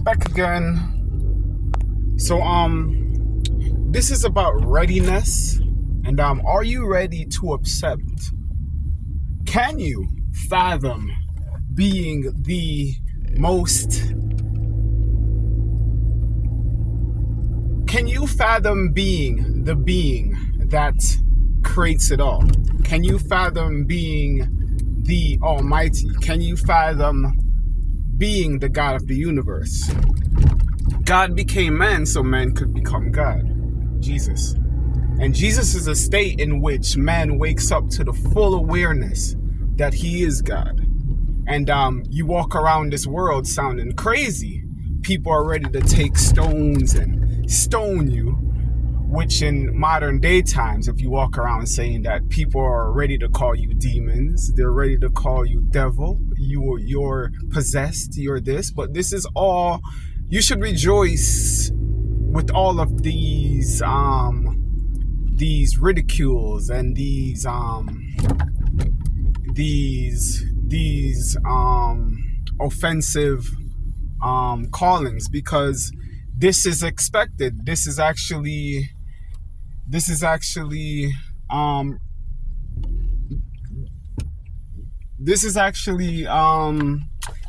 back again. So this is about readiness, and are you ready to accept? Can you fathom being the most? Can you fathom being the being that creates it all? Can you fathom being the Almighty? Can you fathom being the God of the universe? God became man so man could become God, Jesus. And Jesus is a state in which man wakes up to the full awareness that he is God. And you walk around this world sounding crazy. People are ready to take stones and stone you, which in modern day times, if you walk around saying that, people are ready to call you demons, they're ready to call you devil, you're possessed, you're this. But this is all, you should rejoice with all of these ridicules and these offensive callings, because this is expected. This is actually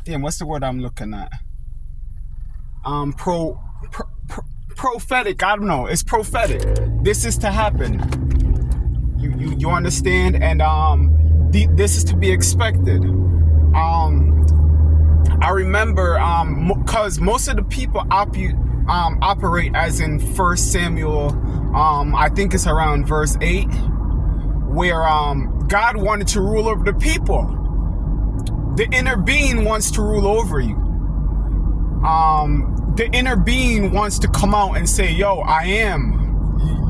damn, what's the word I'm looking at? Prophetic. I don't know. It's prophetic. This is to happen. You understand? And this is to be expected. I remember because most of the people operate as in 1 Samuel, I think it's around verse 8, where God wanted to rule over the people. The inner being wants to rule over you. The inner being wants to come out and say, yo, I am.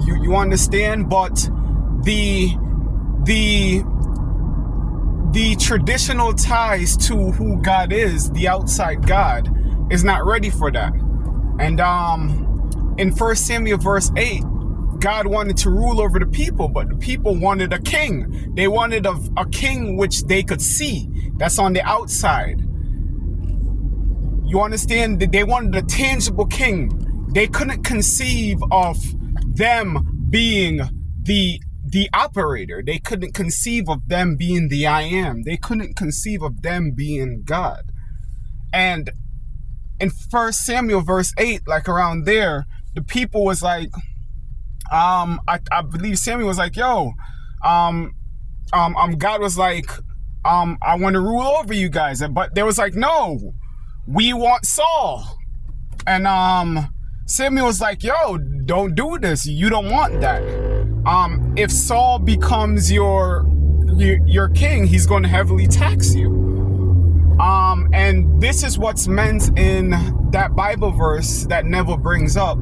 You understand? But the traditional ties to who God is, the outside God, is not ready for that. And in 1 Samuel verse 8, God wanted to rule over the people, but the people wanted a king. They wanted a king which they could see, that's on the outside. You understand? They wanted a tangible king. They couldn't conceive of them being the operator. They couldn't conceive of them being the I am. They couldn't conceive of them being God. And in 1 Samuel verse 8, like around there, the people was like, I believe Samuel was like, yo, God was like, I want to rule over you guys. But they was like, no, we want Saul. And Samuel was like, yo, don't do this. You don't want that. If Saul becomes your king, he's going to heavily tax you. And this is what's meant in that Bible verse that Neville brings up.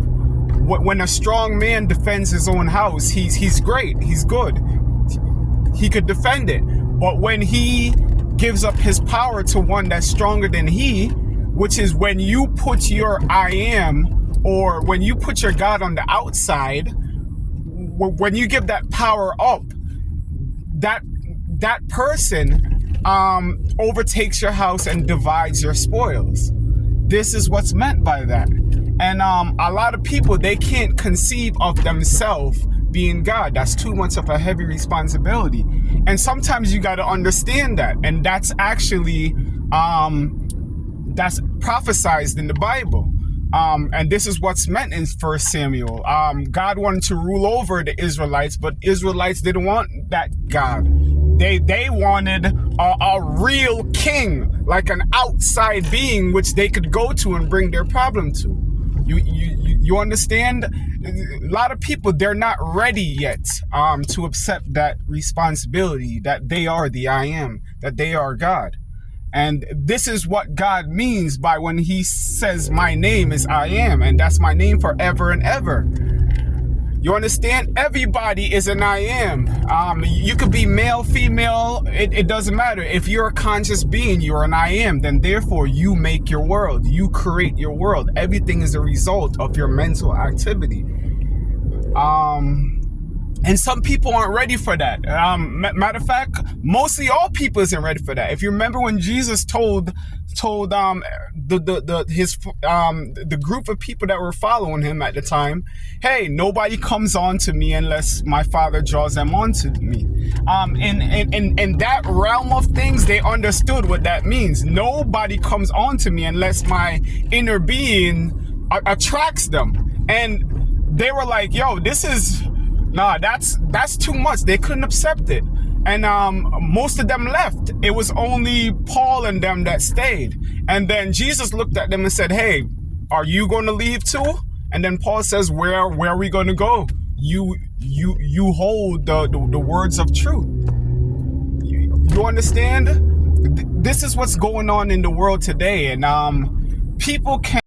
When a strong man defends his own house, he's great, he's good, he could defend it. But when he gives up his power to one that's stronger than he, which is when you put your I am, or when you put your God on the outside, when you give that power up, that person overtakes your house and divides your spoils. This is what's meant by that. And a lot of people, they can't conceive of themselves being God. That's too much of a heavy responsibility. And sometimes you got to understand that. And that's actually, that's prophesied in the Bible. And this is what's meant in 1 Samuel. God wanted to rule over the Israelites, but Israelites didn't want that God. They wanted a real king, like an outside being which they could go to and bring their problem to. You understand? A lot of people, they're not ready yet to accept that responsibility, that they are the I am, that they are God. And this is what God means by when he says, my name is I am, and that's my name forever and ever. You understand? Everybody is an I am. You could be male, female, it doesn't matter. If you're a conscious being, you're an I am, then therefore you make your world. You create your world. Everything is a result of your mental activity. And some people aren't ready for that. Matter of fact, mostly all people isn't ready for that. If you remember when Jesus told the group of people that were following him at the time, hey, nobody comes on to me unless my Father draws them on to me. In that realm of things, they understood what that means. Nobody comes on to me unless my inner being attracts them. And they were like, yo, this is... Nah, that's too much. They couldn't accept it. And most of them left. It was only Paul and them that stayed. And then Jesus looked at them and said, hey, are you going to leave too? And then Paul says, where are we going to go? You hold the words of truth. You understand? This is what's going on in the world today. And people can't